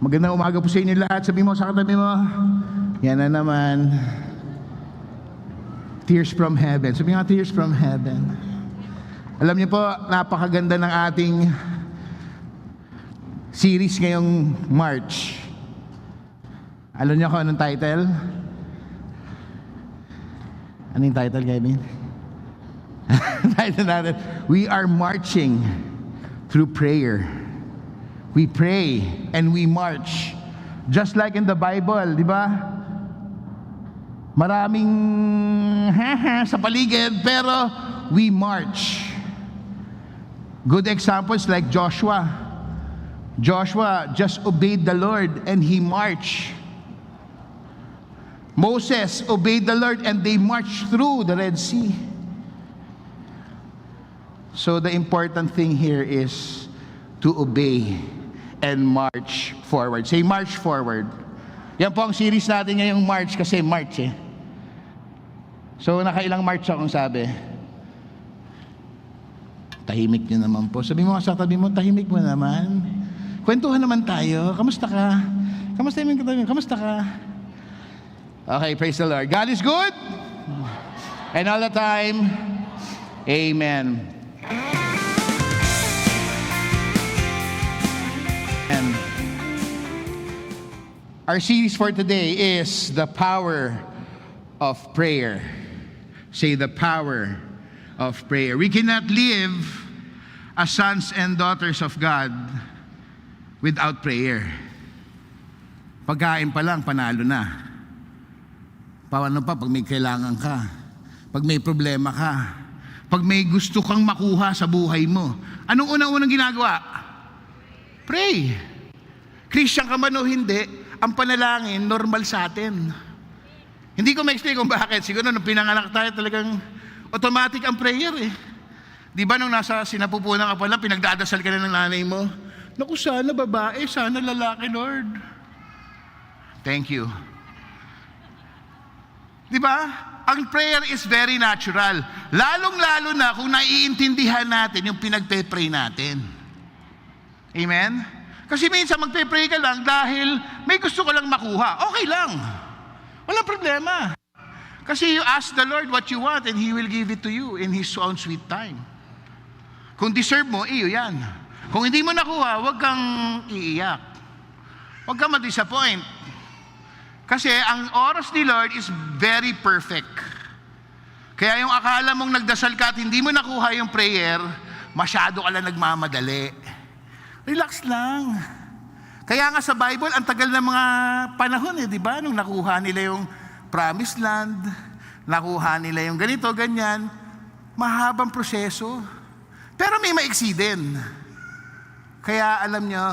Magandang umaga po sa inyo lahat. Sabi mo sa katabi mo, yan na naman. Tears from heaven. Sabi nga, tears from heaven. Alam niyo po, napakaganda ng ating series ngayong March. Alam niyo kung anong title? Ano yung title, Kevin? Title natin, We are marching through prayer. We pray and we march. Just like in the Bible, di ba? Maraming sa paligid, pero we march. Good examples like Joshua. Joshua just obeyed the Lord and he marched. Moses obeyed the Lord and they marched through the Red Sea. So the important thing here is to obey and march forward. Say, march forward. Yan po ang series natin ngayong March kasi March eh. So nakailang March akong sabi. Tahimik nyo naman po. Sabi mo sa tabi mo, tahimik mo naman. Kwentuhan naman tayo. Kamusta ka? Kamusta yung katabi mo? Kamusta ka? Okay, praise the Lord. God is good. And all the time, amen. And our series for today is the power of prayer. Say, the power of prayer. We cannot live as sons and daughters of God without prayer. Pagkain pa lang, panalo na. Paano pa pag may kailangan ka? Pag may problema ka? Pag may gusto kang makuha sa buhay mo? Anong unang-unang ginagawa? Pray. Christian ka man o hindi, ang panalangin, normal sa atin. Hindi ko ma-explain kung bakit. Siguro nung pinanganak tayo, talagang automatic ang prayer eh. Di ba nung nasa sinapupunan ka pa lang, pinagdadasal ka na ng nanay mo? Naku, sana babae, sana lalaki, Lord. Thank you. Di ba? Ang prayer is very natural. Lalong-lalo na kung naiintindihan natin yung pinagpe-pray natin. Amen? Kasi minsan magpe-pray ka lang dahil may gusto ka lang makuha. Okay lang. Walang problema. Kasi you ask the Lord what you want and He will give it to you in His own sweet time. Kung deserve mo, iyo yan. Kung hindi mo nakuha, huwag kang iiyak. Huwag kang ma-disappoint. Kasi ang oras ni Lord is very perfect. Kaya yung akala mong nagdasal ka at hindi mo nakuha yung prayer, masyado ka lang nagmamadali. Relax lang. Kaya nga sa Bible, ang tagal ng mga panahon di ba? Nung nakuha nila yung promised land, nakuha nila yung ganito, ganyan, mahabang proseso. Pero may maiksi din. Kaya alam nyo,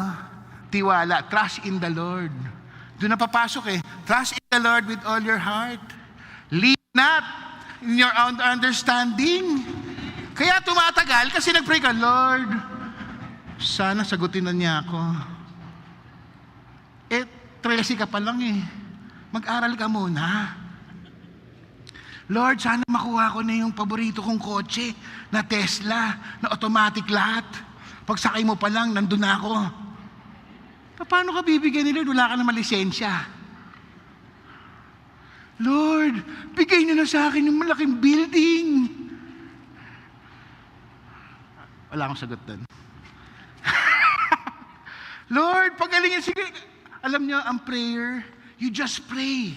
tiwala, trust in the Lord. Doon na papasok eh. Trust in the Lord with all your heart. Lean not in your own understanding. Kaya tumatagal kasi nag-pray ka, Lord, sana sagutin na niya ako. 13 ka pa lang eh. Mag-aral ka muna. Lord, sana makuha ko na yung paborito kong kotse na Tesla, na automatic lahat. Pagsakay mo pa lang, nandun na ako. Paano ka bibigyan ni Lord? Wala ka naman lisensya. Lord, bigay niyo na sa akin yung malaking building. Wala akong sagot doon. Lord, pagalingin, sige. Alam niyo, ang prayer, you just pray.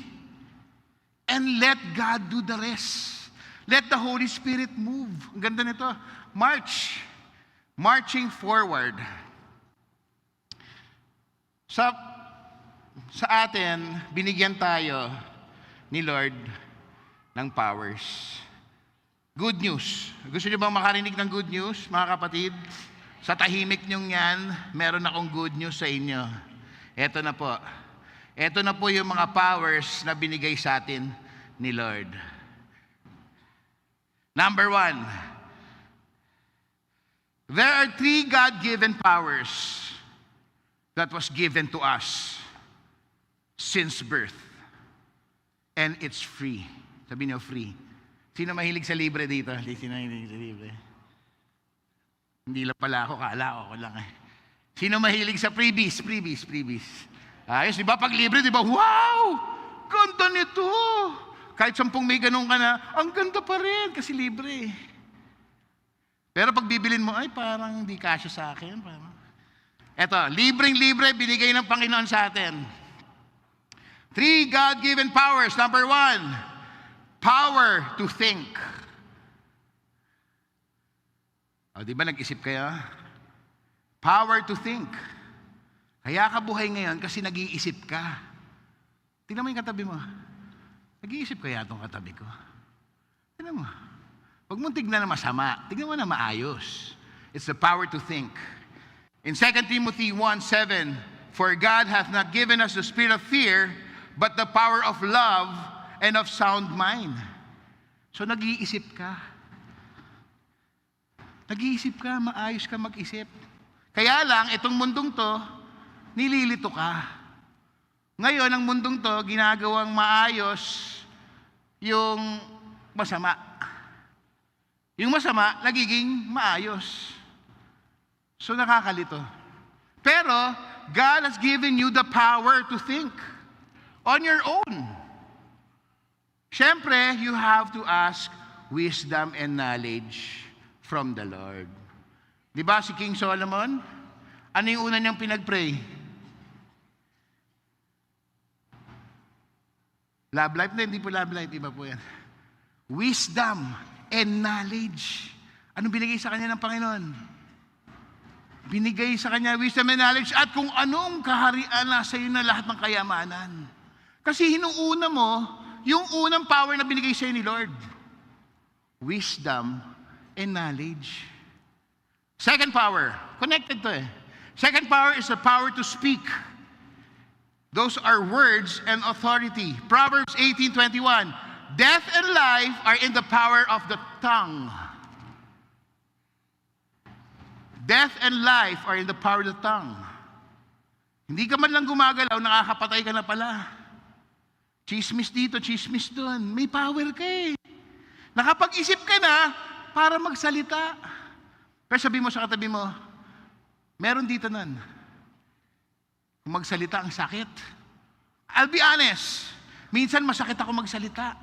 And let God do the rest. Let the Holy Spirit move. Ang ganda nito. March. Marching forward. Sa atin, binigyan tayo ni Lord ng powers. Good news. Gusto niyo bang makarinig ng good news, mga kapatid? Sa tahimik niyong yan, meron akong good news sa inyo. Ito na po. Ito na po yung mga powers na binigay sa atin ni Lord. Number 1. There are 3 God-given powers that was given to us since birth. And it's free. Sabi niyo, free. Sino mahilig sa libre dito? Sino mahilig sa libre? Hindi lang pala ako, kala ko lang eh. Sino mahilig sa freebies? Freebies, freebies. Ayos, di ba? Pag libre, di ba? Wow! Ganda nito! Kahit 10 may ganun ka na, ang ganda pa rin kasi libre. Pero pag bibilin mo, ay parang hindi kasya sa akin. Eto, libreng-libre, binigay ng Panginoon sa atin. 3 God-given powers. Number 1, power to think. O, di ba nag-isip kayo? Power to think. Kaya ka buhay ngayon kasi nag-iisip ka. Tingnan mo yung katabi mo. Nag-iisip kaya itong katabi ko? Tingnan mo. Huwag mong tignan na masama. Tignan mo na maayos. It's the power to think. In 2 Timothy 1:7, for God hath not given us the spirit of fear, but the power of love and of sound mind. So nag-iisip ka. Nag-iisip ka, maayos ka mag-isip. Kaya lang, itong mundong to, nililito ka. Ngayon, ang mundong to, ginagawang maayos yung masama. Yung masama, nagiging maayos. So, nakakalito. Pero, God has given you the power to think on your own. Siyempre, you have to ask wisdom and knowledge from the Lord. Di ba si King Solomon? Ano yung una niyang pinag-pray? Love life? Hindi po love life. Iba po yan. Wisdom and knowledge. Anong binigay sa kanya ng Panginoon? Binigay sa kanya wisdom and knowledge at kung anong kaharian nasa iyo na lahat ng kayamanan. Kasi hinuuna mo yung unang power na binigay sa iyo ni Lord. Wisdom and knowledge. Second power, connected to eh. Second power is the power to speak. Those are words and authority. Proverbs 18:21. Death and life are in the power of the tongue. Death and life are in the power of the tongue. Hindi ka man lang gumagalaw, nakakapatay ka na pala. Chismis dito, chismis doon. May power ka eh. Nakapag-isip ka na para magsalita. Pero sabi mo sa katabi mo, meron dito nun. Kung magsalita ang sakit. I'll be honest, minsan masakit ako magsalita.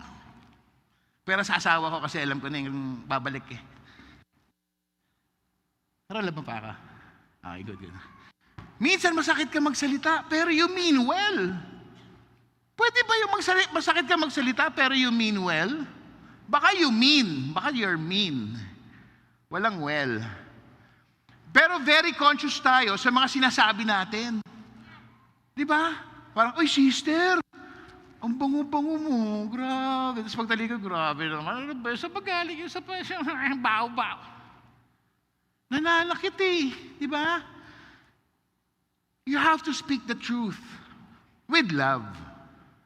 Pero sa asawa ko kasi alam ko na yung babalik eh. Pero alam mo pa ka? Okay, good. Minsan masakit ka magsalita, pero you mean well. Pwede ba yung masakit ka magsalita, pero you mean well? Baka you mean, baka you're mean. Walang well. Pero very conscious tayo sa mga sinasabi natin. Di ba? Parang, oy sister, ang bango-bango mo, grabe. Tapos pagtali ko, grabe naman. Ano ba? Sa pagaling yung sa bao-bao. Nananakit eh. Di ba? You have to speak the truth with love.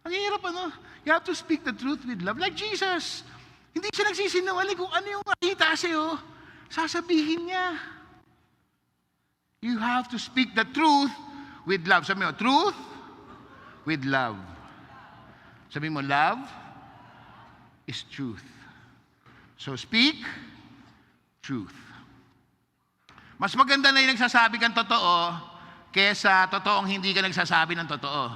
Ang hirap ano? You have to speak the truth with love. Like Jesus. Hindi siya nagsisinungaling kung ano yung nakita sa'yo. Sasabihin niya. You have to speak the truth with love. Sabi mo, truth with love. Sabi mo, love is truth. So speak truth. Mas maganda na yung nagsasabi kang totoo kesa totoong hindi ka nagsasabi ng totoo.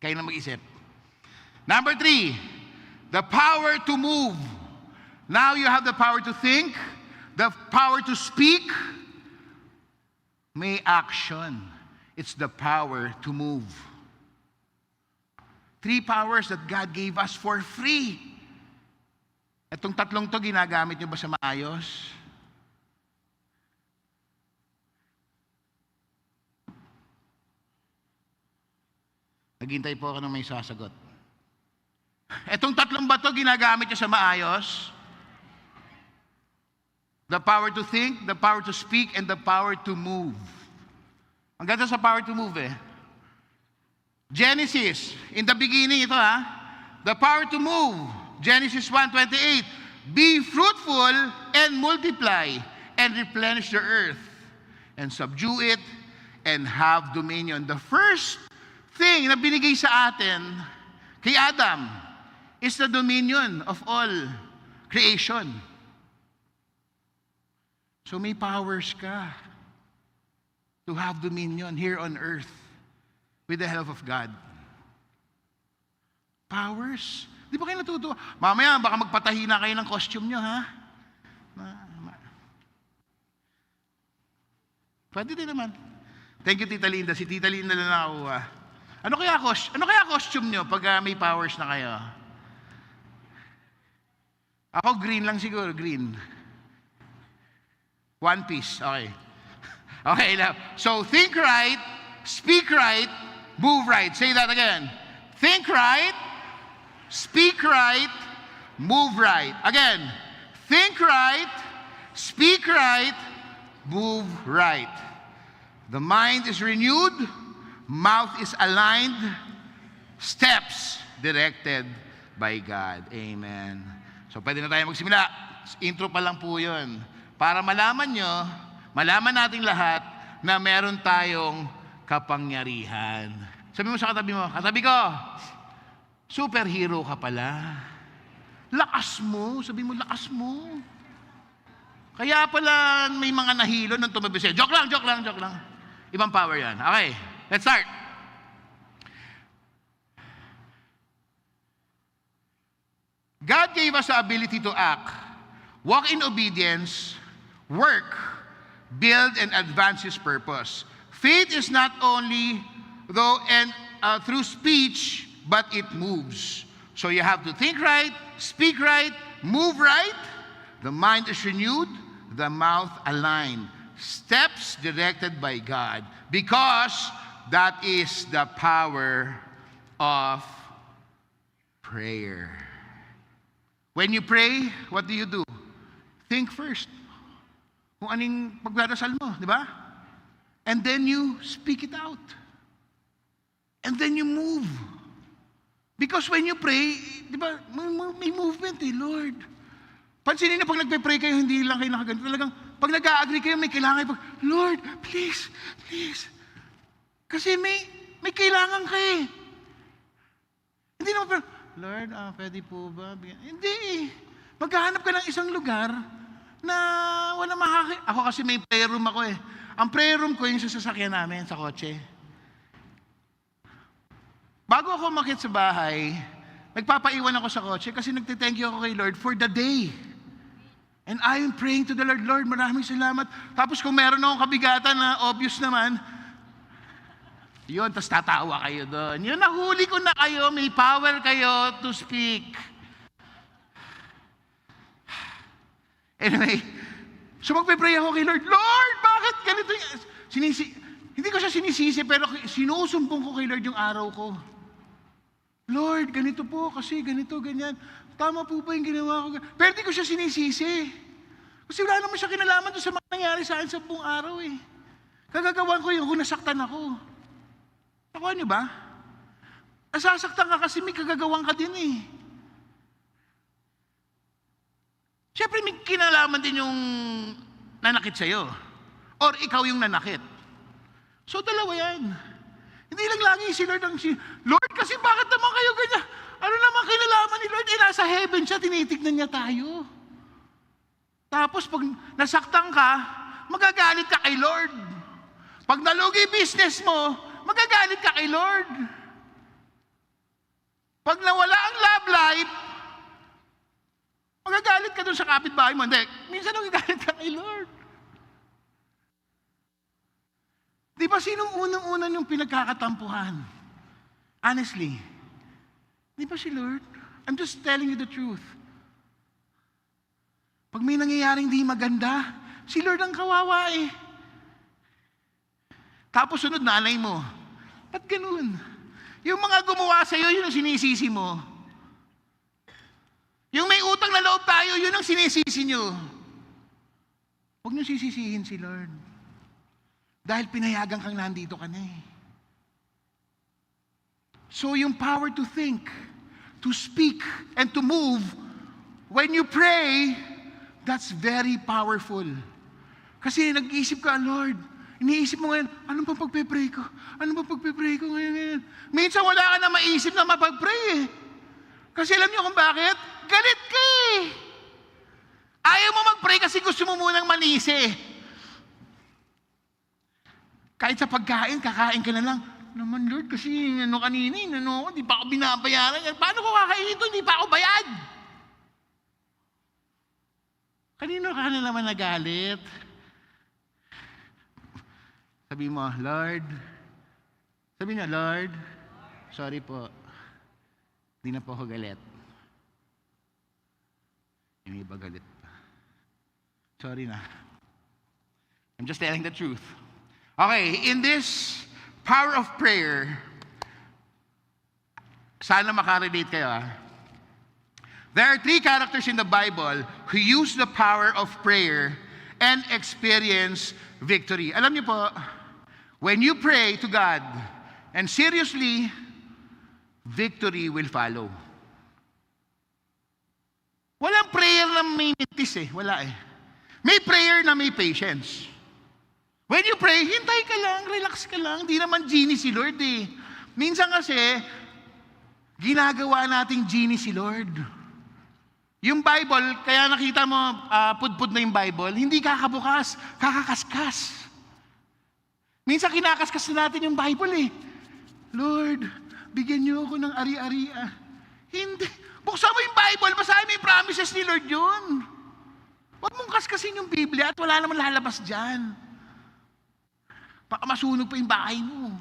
Kayo na mag-isip. Number 3, the power to move. Now you have the power to think, the power to speak, may action. It's the power to move. 3 powers that God gave us for free. Itong tatlong to, ginagamit nyo ba sa maayos? Naghintay po ako ng may sasagot. Itong tatlong ba to, ginagamit nyo sa maayos? The power to think, the power to speak, and the power to move. Ang ganda sa power to move eh. Genesis, in the beginning ito ha. The power to move. Genesis 1:28. Be fruitful and multiply and replenish the earth and subdue it and have dominion. The first thing na binigay sa atin kay Adam is the dominion of all creation. So may powers ka to have dominion here on earth with the help of God. Powers? Di ba kayo natutuwa? Mamaya, baka magpatahi na kayo ng costume nyo, ha? Pwede din naman. Thank you, Tita Linda. Si Tita Linda na nakakuha. Ano kaya costume nyo pag may powers na kayo? Ako green lang siguro, green. One Piece, okay. Okay, now, so think right, speak right, move right. Say that again. Think right, speak right, move right. Again, think right, speak right, move right. The mind is renewed, mouth is aligned, steps directed by God. Amen. So pwede na tayo magsimula. Intro pa lang po yun. Para malaman nyo, malaman nating lahat na meron tayong kapangyarihan. Sabi mo sa katabi mo, katabi ko, superhero ka pala. Lakas mo, sabi mo, lakas mo. Kaya pala may mga nahilo nang tumabi sa'yo. Joke lang. Ibang power yan. Okay, let's start. God gave us the ability to act, walk in obedience, work, build, and advance His purpose. Faith is not only through speech, but it moves. So you have to think right, speak right, move right. The mind is renewed, the mouth aligned. Steps directed by God. Because that is the power of prayer. When you pray, what do? Think first. Kung anong pagdarasal mo, di ba? And then you speak it out. And then you move. Because when you pray, di ba, may movement Lord. Pansinin niyo, pag nagpe-pray kayo, hindi lang kayo nakaganito. Talagang, pag nag-a-agree kayo, may kailangan kayo. Lord, please. Kasi may kailangan kayo. Hindi naman, Lord, pwede po ba? Hindi Maghahanap ka ng isang lugar na wala Ako kasi may prayer room ako Ang prayer room ko yung sa sasakyan namin, sa kotse. Bago ako umakyat sa bahay, nagpapaiwan ako sa kotse kasi nagtithank you ako kay Lord for the day. And I am praying to the Lord, Lord, maraming salamat. Tapos kung meron akong kabigatan na obvious naman, yun, tapos tatawa kayo doon. Yun, nahuli ko na kayo, may power kayo to speak. Anyway, so magpe-pray ako kay Lord, Lord, bakit ganito yung... Hindi ko siya sinisisi, pero sinusumbong ko kay Lord yung araw ko. Lord, ganito po, kasi ganito, ganyan. Tama po ba yung ginawa ko? Pero hindi ko siya sinisisi. Kasi wala naman siya kinalaman doon sa mga nangyari sa akin sa buong araw Kagagawan ko yung kung nasaktan ako. Nakuha niyo ba? Nasasaktan ka kasi may kagagawan ka din Siyempre may kinalaman din yung nanakit sa'yo. Or ikaw yung nanakit. So dalawa yan. Hindi lang lagi si Lord Lord, kasi bakit naman kayo ganyan? Ano naman kinalaman ni Lord? Nasa heaven siya, tinitignan niya tayo. Tapos pag nasaktan ka, magagalit ka kay Lord. Pag nalugi business mo, magagalit ka kay Lord. Pag nawala ang love life, magagalit ka dun sa kapitbahay mo. Hindi, minsan magagalit ka kay Lord. Di ba sinong unang-una yung pinagkakatampuhan? Honestly, di ba si Lord? I'm just telling you the truth. Pag may nangyayaring di maganda, si Lord ang kawawa Tapos sunod, nanay mo. Ba't ganun? Yung mga gumawa sa'yo, yun ang sinisisi mo. Yung may utang na loob tayo, yun ang sinisisi nyo. Huwag nyo sisisihin si Lord. Dahil pinayagan kang nandito ka na So yung power to think, to speak, and to move, when you pray, that's very powerful. Kasi nag-iisip ka, Lord, iniisip mo ngayon, ano bang pagpe-pray ko? Ano bang pagpe-pray ko ngayon? Minsan wala ka na maisip na mapag-pray Kasi alam niyo kung bakit? Galit ka Ayaw mo mag-pray kasi kasi gusto mo munang manisi. Kahit sa pagkain, kakain ka na lang. Naman Lord, kasi kanina, di pa ako binabayaran. Paano ko kakainin ito? Hindi pa ako bayad. Kanino ka na naman nagalit? Sabi mo, Lord. Sabi niya, Lord, sorry po. Hindi na po ako galit. Yung iba galit pa. Sorry na. I'm just telling the truth. Okay, in this power of prayer, sana makarelate kayo. There are 3 characters in the Bible who use the power of prayer and experience victory. Alam niyo po, when you pray to God, and seriously, victory will follow. Walang prayer na may mitis wala May prayer na may patience. When you pray, hintay ka lang, relax ka lang. Di naman genie si Lord Minsan kasi, ginagawa nating genie si Lord. Yung Bible, kaya nakita mo, pudpud na yung Bible, hindi kakabukas, kakakaskas. Minsan kinakaskas na natin yung Bible Lord, bigyan niyo ako ng ari-ari Hindi. Buksan mo yung Bible, basahin mo yung promises ni Lord yun. Huwag mong kaskasin yung Biblia at wala naman lalabas dyan. Baka masunog pa yung bahay mo.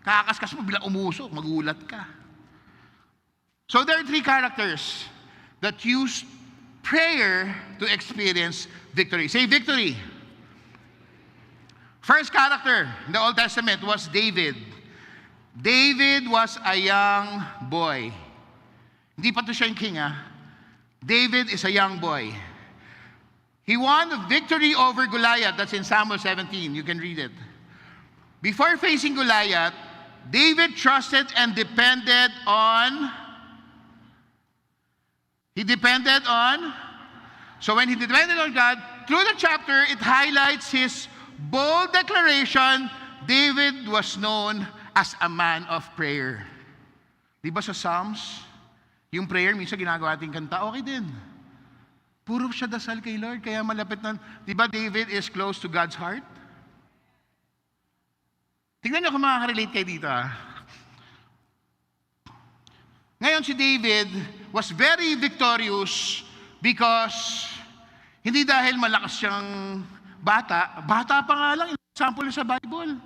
Kakaskas mo, bilang umusok, magulat ka. So there are 3 characters that use prayer to experience victory. Say victory. First character in the Old Testament was David. David was a young boy. Hindi pa to siya yung king David is a young boy. He won the victory over Goliath. That's in Samuel 17. You can read it. Before facing Goliath, David trusted and depended on. So when he depended on God, through the chapter, it highlights his bold declaration. David was known as a man of prayer. Di ba sa Psalms, yung prayer, minsan ginagawa ating kanta, okay din. Puro siya dasal kay Lord, kaya malapit na, di ba David is close to God's heart? Tingnan niyo kung makaka-relate kayo dito. Ngayon si David was very victorious because hindi dahil malakas siyang bata pa nga lang, example sa Bible.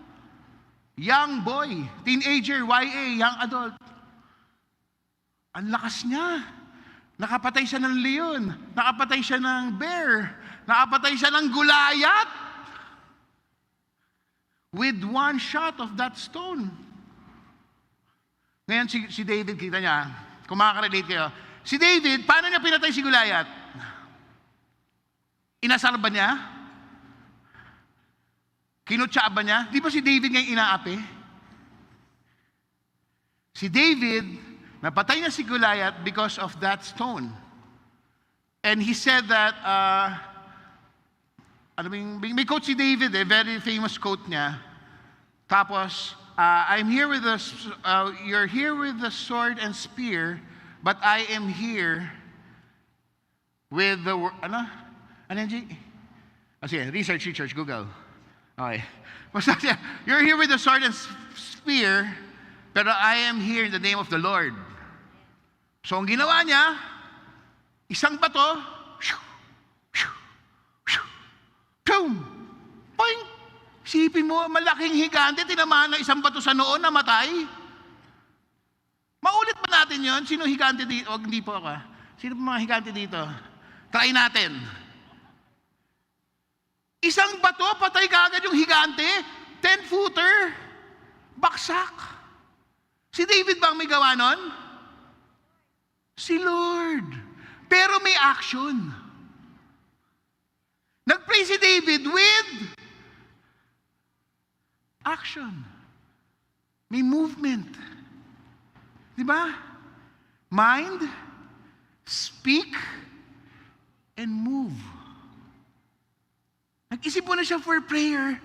Young boy, teenager, YA, young adult. Ang lakas niya. Nakapatay siya ng leon, nakapatay siya ng bear, nakapatay siya ng Goliath. With one shot of that stone. Ngayon si David, kita niya, kung makaka-relate kayo, si David, paano niya pinatay si Goliath? Inasar ba niya? Kinutsa ba niya? Di ba si David ngayon inaapi? Si David, napatay niya si Goliath because of that stone. And he said that, may quote si David, very famous quote niya. Tapos, you're here with the sword and spear, but I am here with the, ano yan, G? Sige, research, Google. Okay. You're here with the sword and spear, pero I am here in the name of the Lord. So, ang ginawa niya, isang bato, boom! Poing! Isipin mo, malaking higante, tinamaan ng isang bato sa noon, namatay. Maulit ba natin yon? Sino higante dito? O, hindi po ako. Sino po mga higante dito? Try natin. Isang bato, patay kaagad yung higante. 10-footer. Baksak. Si David ba ang may gawa nun? Si Lord. Pero may action. Nag-pray si David with action. May movement. Di ba? Mind, speak, and move. Nag-isip mo na siya for prayer.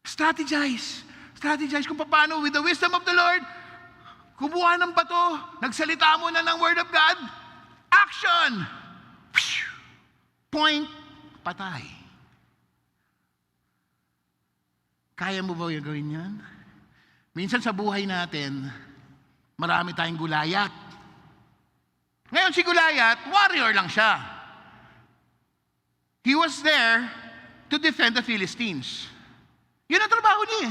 Strategize kung paano with the wisdom of the Lord. Kumuha ng bato, nagsalita mo na ng Word of God. Action! Point, patay. Kaya mo ba yung gawin yan? Minsan sa buhay natin, marami tayong Gulayat. Ngayon si Gulayat, warrior lang siya. He was there to defend the Philistines. Yun ang trabaho niya.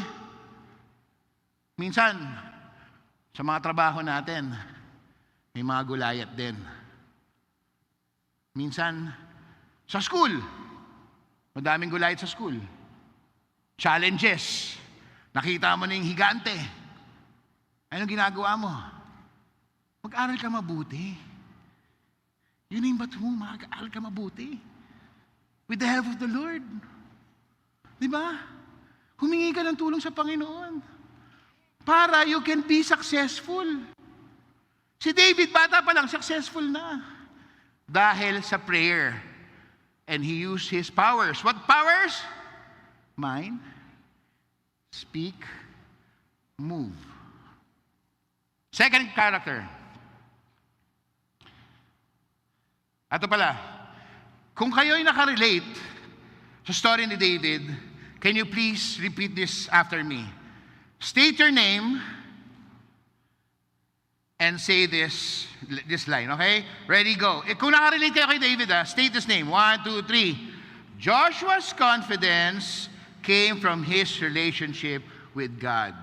Minsan, sa mga trabaho natin, may mga Gulayat din. Minsan, sa school, madaming Gulayat sa school. Challenges. Nakita mo na yung higante. Anong ginagawa mo? Mag-aral ka mabuti. Yun yung bato mo, mag-aral ka mabuti. With the help of the Lord. Di ba? Humingi ka ng tulong sa Panginoon. Para you can be successful. Si David, bata pa lang, successful na. Dahil sa prayer. And he used his powers. What powers? Mind, speak, move. Second character. Ito pala. Kung kayo'y nakarelate sa story ni David, can you please repeat this after me? State your name and say this line, okay? Ready, go. Kung nakarelate kayo kay David, state his name. 1, 2, 3. Joshua's confidence came from his relationship with God.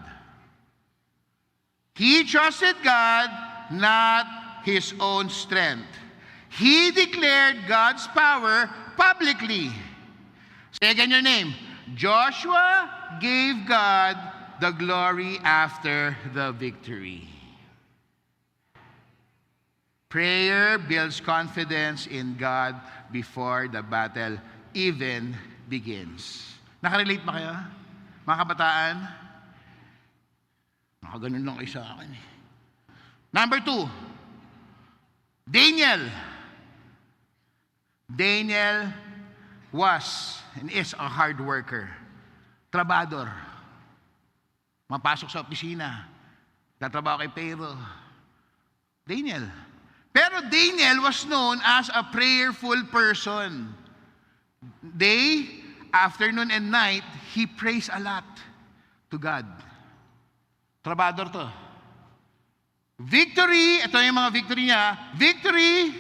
He trusted God, not his own strength. He declared God's power publicly. Say again your name. Joshua gave God the glory after the victory. Prayer builds confidence in God before the battle even begins. Nakarelate ba kayo? Mga kabataan? Nakaganon lang kayo sa akin. Number 2. Daniel. Daniel was and is a hard worker. Trabador. Mapasok sa opisina. Tatrabaho kay Pharaoh. Daniel. Pero Daniel was known as a prayerful person. Afternoon and night, he prays a lot to God. Trabador to. Victory, ito yung mga victory niya. Victory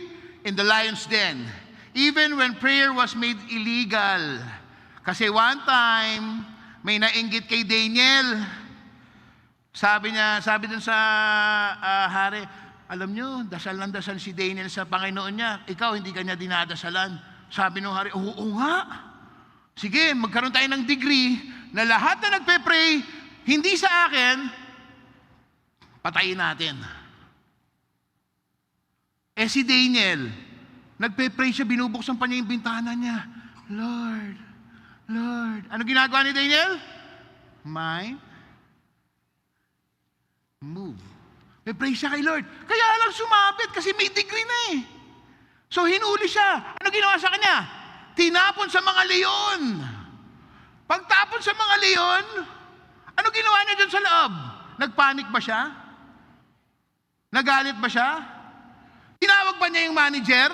in the lion's den. Even when prayer was made illegal. Kasi one time, may nainggit kay Daniel. Sabi dun sa hari, alam nyo, dasal ng dasal si Daniel sa Panginoon niya. Ikaw, hindi ka niya dinadasalan. Sabi ng hari, oo nga. Sige, magkaroon tayo ng degree na lahat na nagpe-pray, hindi sa akin, patayin natin. Si Daniel, nagpe-pray siya, binubuksan pa niya yung bintana niya. Lord, Lord. Ano ginagawa ni Daniel? Mind, move. May-pray siya kay Lord. Kaya lang sumabit kasi may degree na eh. So hinuli siya. Ano ginawa sa kanya? Tinapon sa mga leon. Pagtapon sa mga leon, ano ginawa niya dun sa loob? Nagpanik ba siya? Nagalit ba siya? Tinawag ba niya yung manager?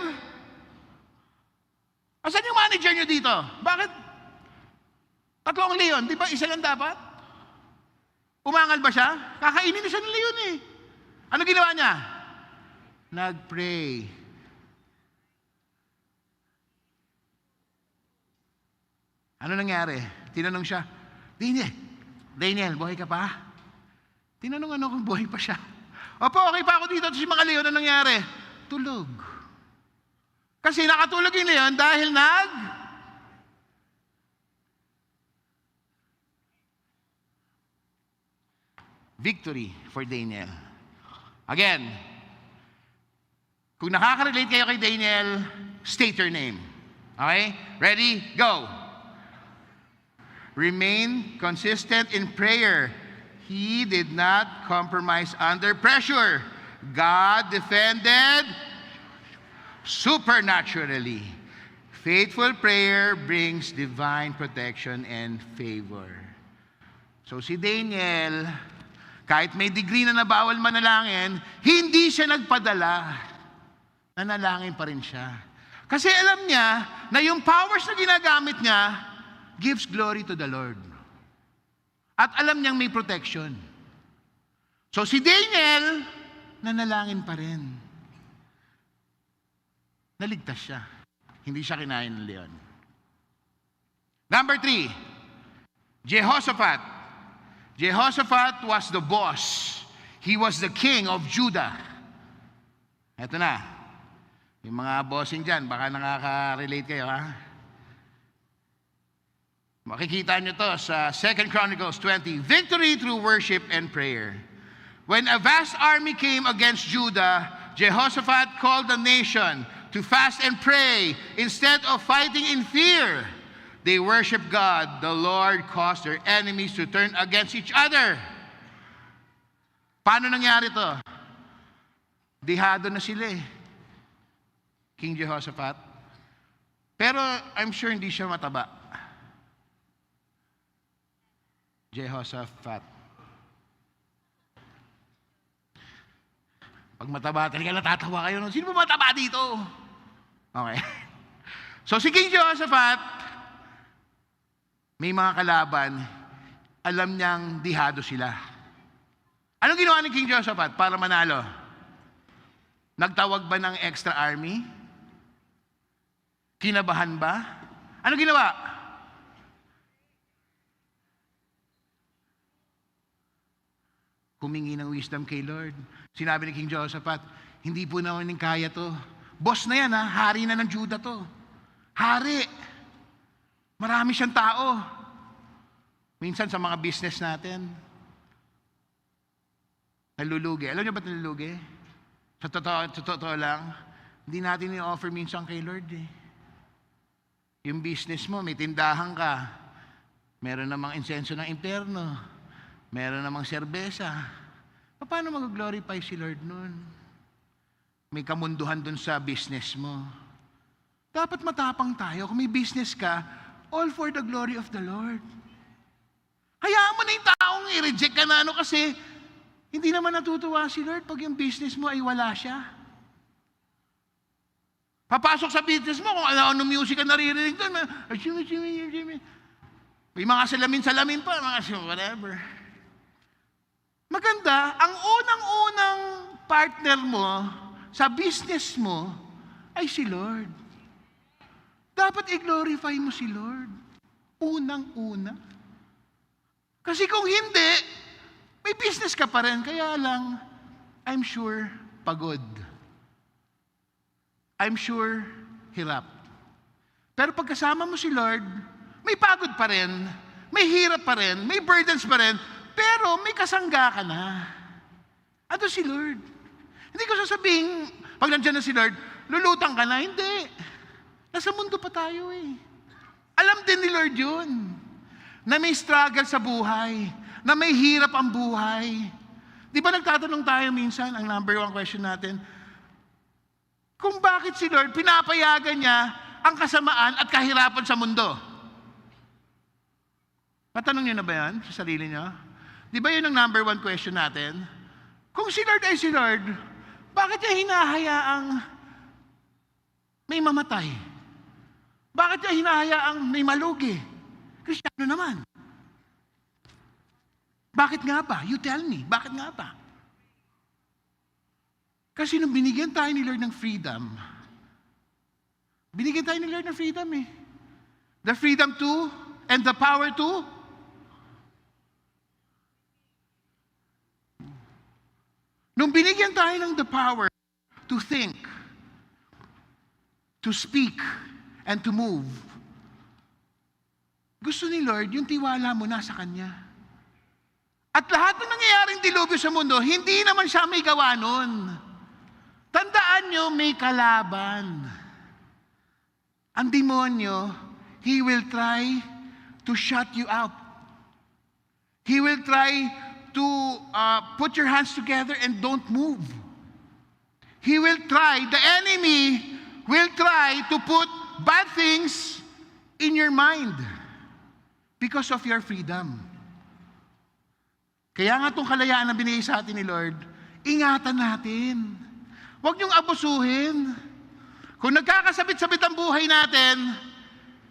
Asan yung manager niyo dito? Bakit? 3 leon, di ba isa lang dapat? Umangal ba siya? Kakainin na siya ng leon eh. Ano ginawa niya? Nag-pray. Ano nangyari? Tinanong siya, Daniel, buhay ka pa? Tinanong kung buhay pa siya. Opo, okay pa ako dito. Si mga leon, ano nangyari? Tulog. Kasi nakatulog yung leon dahil victory for Daniel. Again, kung nakaka-relate kayo kay Daniel, state your name. Okay? Ready? Go! Remain consistent in prayer. He did not compromise under pressure. God defended supernaturally. Faithful prayer brings divine protection and favor. So si Daniel, kahit may degree na nabawal manalangin, hindi siya nagpadala. Nanalangin pa rin siya. Kasi alam niya na yung powers na ginagamit niya gives glory to the Lord. At alam niyang may protection. So si Daniel, nanalangin pa rin. Naligtas siya. Hindi siya kinain ng leon. Number 3, Jehoshaphat. Jehoshaphat was the boss. He was the king of Judah. Eto na. Yung mga bossing dyan, baka nakaka-relate kayo, ha? Makikita nyo to sa 2 Chronicles 20. Victory through worship and prayer. When a vast army came against Judah, Jehoshaphat called the nation to fast and pray. Instead of fighting in fear, they worshiped God. The Lord caused their enemies to turn against each other. Paano nangyari to? Dihado na sila eh. King Jehoshaphat. Pero I'm sure hindi siya mataba. Jehoshaphat. Pag mataba, talaga natatawa kayo. Sino ba mataba dito? Okay. So si King Jehoshaphat, may mga kalaban, alam niyang dihado sila. Anong ginawa ni King Jehoshaphat para manalo? Nagtawag ba ng extra army? Kinabahan ba? Anong ginawa? Humingi ng wisdom kay Lord. Sinabi ni King Jehoshaphat, hindi po naman kaya to. Boss na yan ha, hari na ng Judah to. Hari. Marami siyang tao. Minsan sa mga business natin, nalulugi. Alam niyo ba't nalulugi? Sa totoo lang, hindi natin i-offer minsan kay Lord eh. Yung business mo, may tindahan ka, meron namang insenso ng impyerno, meron namang serbesa. Paano mag-glorify si Lord nun? May kamunduhan dun sa business mo. Dapat matapang tayo. Kung may business ka, all for the glory of the Lord. Hayaan mo na yung taong i-reject ka na kasi hindi naman natutuwa si Lord pag yung business mo ay wala siya. Papasok sa business mo, kung ano music ka naririnig doon, may mga salamin-salamin pa, mga whatever. Maganda, ang unang-unang partner mo sa business mo ay si Lord. Dapat i-glorify mo si Lord. Unang-una. Kasi kung hindi, may business ka pa rin. Kaya lang, I'm sure, pagod. I'm sure, hirap. Pero pagkasama mo si Lord, may pagod pa rin, may hirap pa rin, may burdens pa rin, pero may kasangga ka na. Ano si Lord? Hindi ko sasabihin, pag nandiyan na si Lord, lulutang ka na. Hindi. Nasa mundo pa tayo eh. Alam din ni Lord yun, na may struggle sa buhay, na may hirap ang buhay. Di ba nagtatanong tayo minsan, ang number 1 question natin, kung bakit si Lord pinapayagan niya ang kasamaan at kahirapan sa mundo? Matanong niyo na ba yan sa sarili niyo? Di ba yun ang number 1 question natin? Kung si Lord ay si Lord, bakit niya hinahayaang may mamatay? Bakit niya hinahayaang may malugi? Kristiyano naman. Bakit nga ba? You tell me. Bakit nga ba? Kasi nung binigyan tayo ni Lord ng freedom, binigyan tayo ni Lord ng freedom eh. The freedom to, and the power to, nung binigyan tayo ng the power to think, to speak, and to move, gusto ni Lord, yung tiwala mo nasa Kanya. At lahat ng nangyayaring dilubyo sa mundo, hindi naman siya may gawa nun. Tandaan nyo, may kalaban. Ang demonyo, he will try to shut you out. He will try to put your hands together and don't move. He will try, the enemy will try to put bad things in your mind because of your freedom. Kaya nga itong kalayaan na binigay sa atin ni Lord, ingatan natin. Huwag niyong abusuhin. Kung nagkakasabit-sabit ang buhay natin,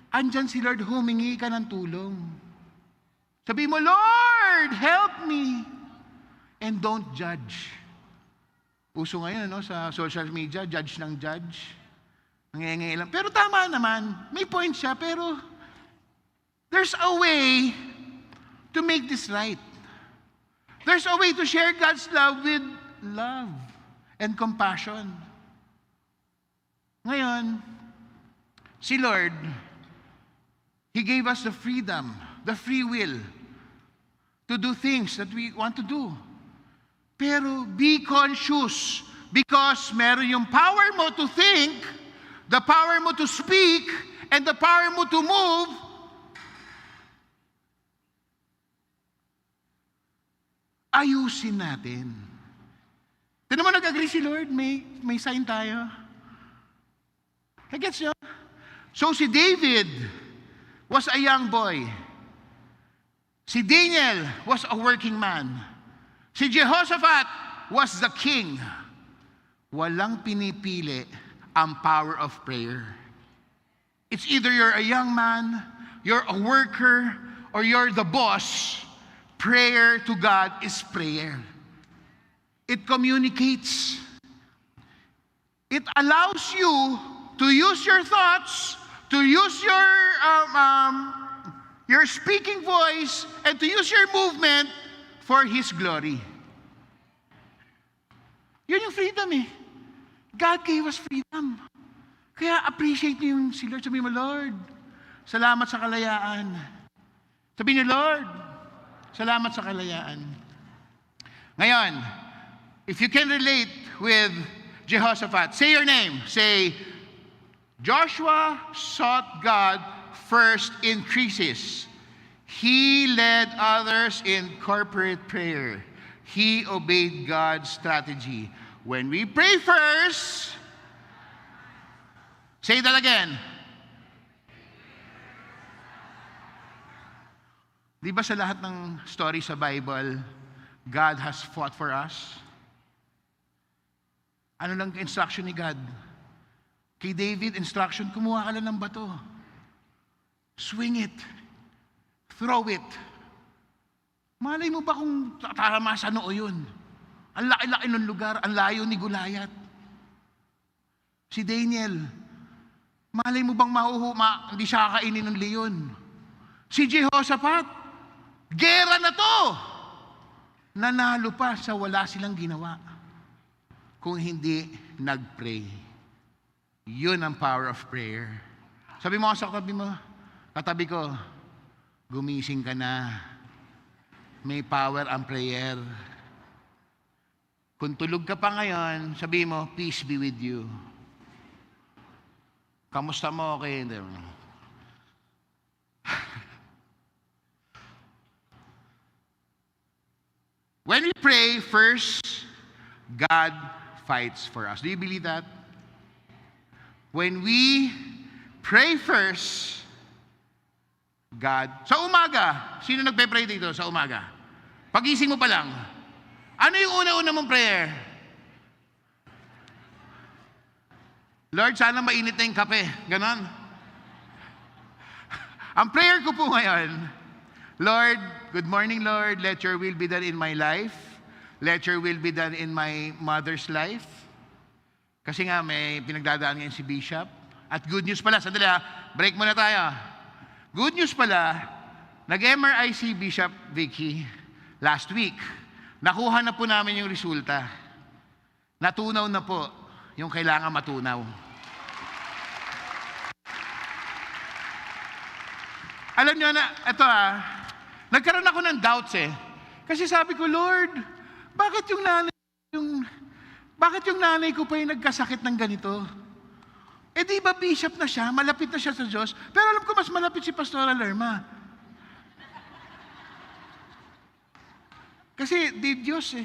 andyan si Lord, humingi ka ng tulong. Sabi mo, Lord, help me. And don't judge. Uso ngayon, sa social media, judge ng judge. Nangyayangay lang. Pero tama naman. May point siya, pero there's a way to make this right. There's a way to share God's love with love and compassion. Ngayon, si Lord, He gave us the freedom, the free will to do things that we want to do. Pero be conscious because meron yung power mo to think, the power mo to speak, and the power mo to move. Ayusin natin. Tinan mo, nag-agree si Lord, may sign tayo. I guess yun. So si David was a young boy. Si Daniel was a working man. Si Jehoshaphat was the king. Walang pinipili ang power of prayer. It's either you're a young man, you're a worker, or you're the boss. Prayer to God is prayer. It communicates. It allows you to use your thoughts, to use your speaking voice, and to use your movement for His glory. Yun yung freedom eh. God gave us freedom. Kaya appreciate niyo yung si Lord. Sabi mo, Lord, salamat sa kalayaan. Sabi niyo, Lord, salamat sa kalayaan. Ngayon, if you can relate with Jehoshaphat, say your name. Say, Joshua sought God first in crisis. He led others in corporate prayer. He obeyed God's strategy. When we pray first, say that again. Di ba sa lahat ng story sa Bible, God has fought for us? Ano lang instruction ni God? Kay David, instruction, kumuha ka lang ng bato. Swing it. Throw it. Malay mo ba kung tama sa noo yun? Ang laki-laki ng lugar, ang layo ni Goliath. Si Daniel, malay mo bang hindi siya kakainin ng leon? Si Jehoshaphat, gera na to! Nanalo pa sa wala silang ginawa. Kung hindi nag-pray. Yun ang power of prayer. Sabi mo sa katabi ko, gumising ka na. May power ang prayer. Kung tulog ka pa ngayon, sabi mo, peace be with you. Kamusta mo? Okay. When we pray, first, God fights for us. Do you believe that? When we pray first, God. Sa umaga, sino nagpe-pray dito sa umaga? Pagising mo pa lang, ano yung una-una mong prayer? Lord, sana mainit na yung kape. Ganon. Ang prayer ko po ngayon, Lord, good morning, Lord. Let your will be done in my life. Let your will be done in my mother's life. Kasi nga, may pinagdadaan ngayon si Bishop. At good news pala, sandali break muna tayo. Good news pala, nag-MRI si Bishop Vicky last week. Nakuha na po namin yung resulta. Natunaw na po yung kailangan matunaw. Alam nyo na, ito nagkaroon ako ng doubts Kasi sabi ko, Lord, bakit yung nanay ko pa yung nagkasakit ng ganito? Di ba bishop na siya, malapit na siya sa Diyos, pero alam ko mas malapit si Pastora Lerma. Kasi di Diyos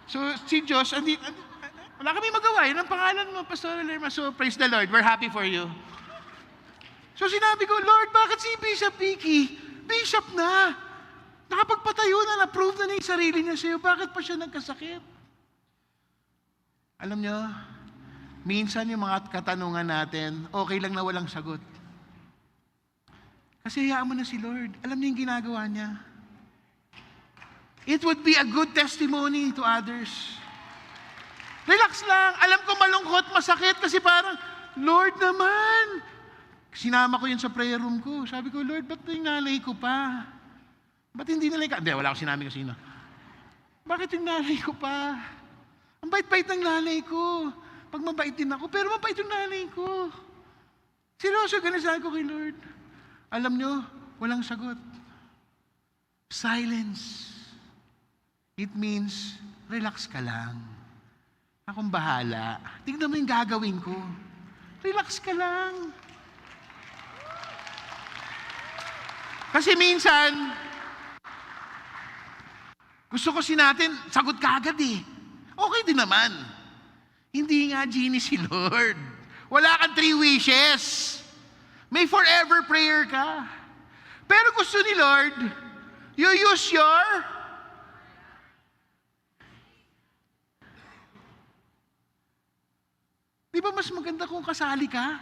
So si Diyos, wala kami magawa. Yun ang pangalan mo, Pastora Lerma. So praise the Lord, we're happy for you. So sinabi ko, Lord, bakit si Bishop Vicky? Bishop na. Nakapagpatayo na, na-prove na niya yung sarili niya sa'yo. Bakit pa siya nagkasakit? Alam niyo, minsan yung mga katanungan natin, okay lang na walang sagot. Kasi hayaan mo na si Lord. Alam niya yung ginagawa niya. It would be a good testimony to others. Relax lang. Alam ko malungkot, masakit, kasi parang, Lord naman. Sinama ko yun sa prayer room ko. Sabi ko, Lord, ba't yung nanay ko pa? Ba't hindi nila Hindi, wala ko sinabi ko sino. Bakit yung nanay ko pa? Ang bait-bait ng nanay ko. Pag mabait din ako, pero mabait yung nanay ko. Seryoso, ganun sabi ko kay Lord. Alam nyo, walang sagot. Silence. It means, relax ka lang. Akong bahala. Tingnan mo yung gagawin ko. Relax ka lang. Kasi minsan, gusto kasi natin, sagot ka agad eh. Okay din naman. Hindi nga genie si Lord. Wala kang 3 wishes. May forever prayer ka. Pero gusto ni Lord, you use your Di ba mas maganda kung kasali ka?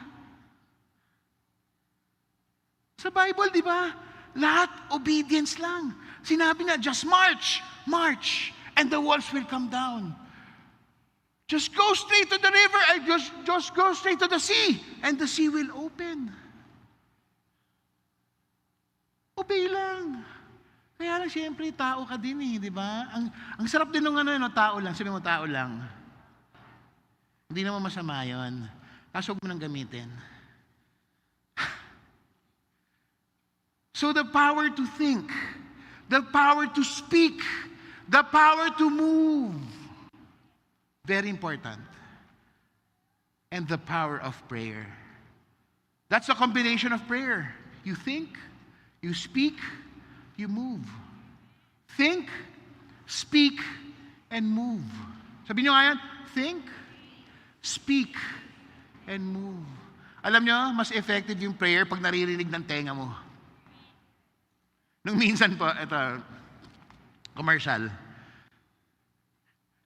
Sa Bible, di ba? Lahat obedience lang. Sinabi na, just march, march, and the walls will come down. Just go straight to the river, and just go straight to the sea, and the sea will open. Obey lang. Kaya lang, siyempre, tao ka din eh, di ba? Ang sarap din ng tao lang. Sabi mo, tao lang. Hindi naman masama yun. Kaso huwag mo nang gamitin. So the power to think, the power to speak, the power to move, very important. And the power of prayer. That's a combination of prayer. You think, you speak, you move. Think, speak, and move. Sabihin nyo nga yan, think, speak, and move. Alam nyo, mas effective yung prayer pag naririnig ng tenga mo. Nung minsan po, ito, commercial.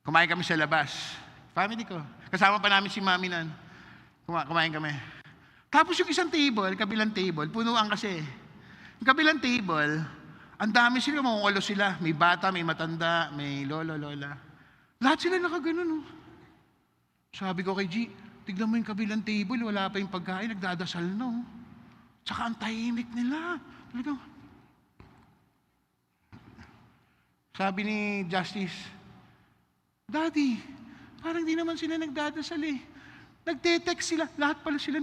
Kumain kami sa labas. Family ko. Kasama pa namin si mami nun. Kumain kami. Tapos yung isang table, kabilang table, punuan kasi. Yung kabilang table, ang dami sila, mga 8 sila. May bata, may matanda, may lolo, lola. Lahat sila nakaganon. Oh. Sabi ko kay G, tignan mo yung kabilang table, wala pa yung pagkain, nagdadasal no. Tsaka ang tahimik nila. Talagang, sabi ni Justice, Daddy, parang di naman sila nagdadasal eh. Nagte-text sila, lahat pala sila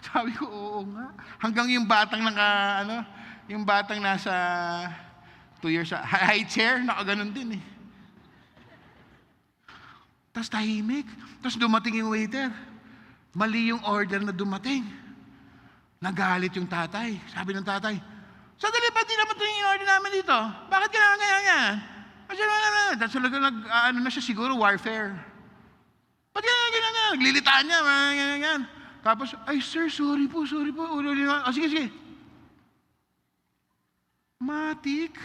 Sabi ko, oo nga. Hanggang yung batang yung batang nasa 2 years, high chair, nakaganon din eh. Tapos tahimik. Tapos dumating yung waiter. Mali yung order na dumating. Nagalit yung tatay. Sabi ng tatay, sandali, ba't di naman ito yung in-order namin dito? Bakit kailangan ganyan? Tapos na siya siguro, warfare. Ba't ganyan? Naglilitaan niya, ganyan. Tapos, ay sir, sorry po. Sige. Matik.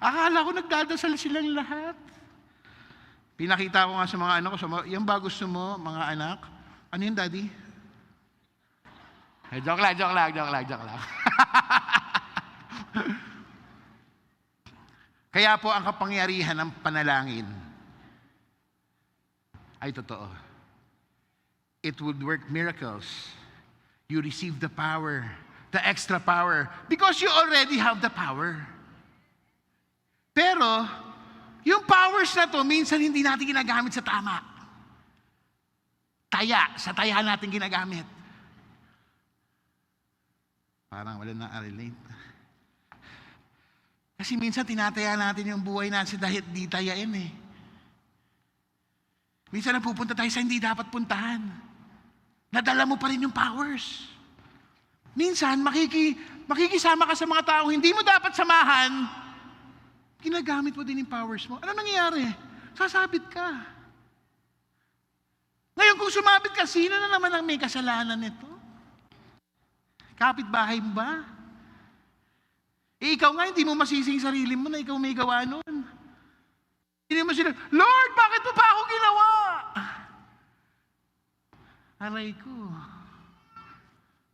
Akala ko nagdadasal silang lahat. Pinakita ko nga sa mga anak ko, yan ba gusto mo, mga anak? Ano yun, Daddy? Joke lang. Kaya po ang kapangyarihan ng panalangin ay totoo. It would work miracles. You receive the power, the extra power, because you already have the power. Pero, yung powers na to, minsan hindi natin ginagamit sa tama. Sa taya natin ginagamit. Parang wala na relate. Kasi minsan tinataya natin yung buhay natin dahil di tayain eh. Minsan napupunta tayo sa hindi dapat puntahan. Nadala mo pa rin yung powers. Minsan makikisama ka sa mga tao hindi mo dapat samahan, ginagamit mo din yung powers mo. Ano nangyayari? Sasabit ka. Ngayon kung sumabit ka, sino na naman ang may kasalanan nito? Kapitbahay mo ba? Ikaw nga, hindi mo masising sarili mo na ikaw may gawa nun. Hindi mo sila, Lord, bakit mo pa ako ginawa? Aray ko.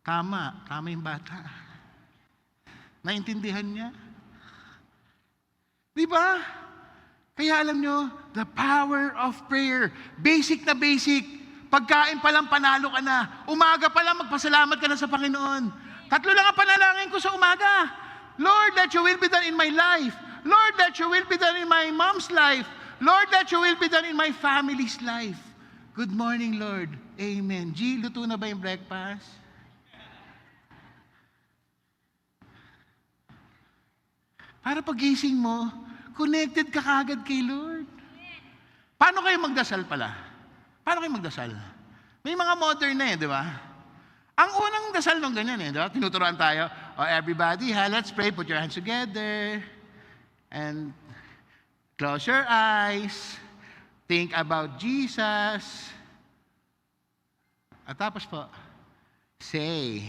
Tama yung bata. Naintindihan niya. Di ba? Kaya alam nyo, the power of prayer. Basic na basic. Pagkain pa lang, panalo ka na. Umaga pa lang, magpasalamat ka na sa Panginoon. 3 lang ang panalangin ko sa umaga. Lord, let your will be done in my life. Lord, let your will be done in my mom's life. Lord, let your will be done in my family's life. Good morning, Lord. Amen. G, luto na ba yung breakfast? Para pagising mo, connected ka kagad kay Lord. Paano kayo magdasal pala? Paano kayo magdasal? May mga modern na di ba? Ang unang dasal nung ganyan di ba? Tinuturuan tayo, everybody, let's pray, put your hands together, and close your eyes, think about Jesus. At tapos po, say,